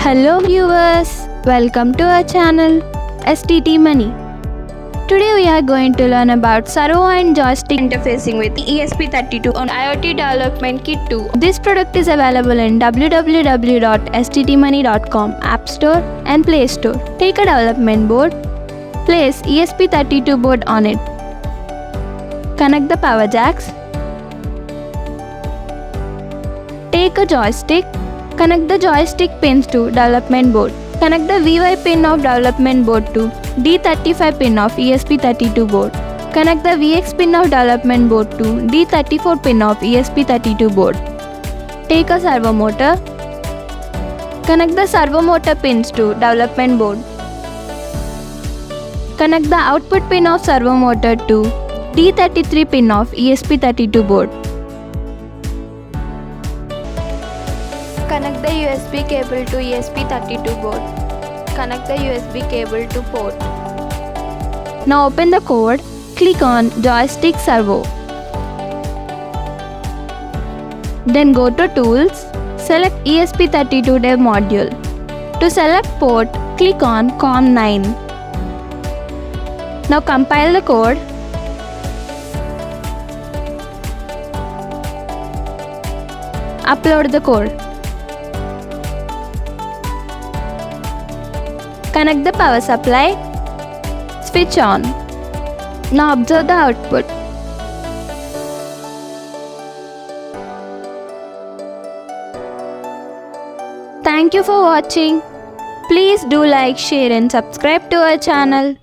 Hello viewers, welcome to our channel STT Money. Today we are going to learn about servo and joystick interfacing with ESP-32 on IoT development KIT-2. This product is available in www.sttmoney.com App Store and Play Store. Take a development board, place ESP-32 board on it. Connect the power jacks. Take a joystick. Connect the joystick pins to development board. Connect the VY pin of development board to D35 pin of ESP32 board. Connect the VX pin of development board to D34 pin of ESP32 board. Take a servo motor. Connect the servo motor pins to development board. Connect the output pin of servo motor to D33 pin of ESP32 board. Connect the USB cable to ESP32 board. Connect the USB cable to port. Now open the code, click on Joystick Servo. Then go to Tools, select ESP32 Dev module. To select port, click on COM9. Now compile the code. Upload the code. Connect the power supply. Switch on. Now observe the output. Thank you for watching. Please do like, share and subscribe to our channel.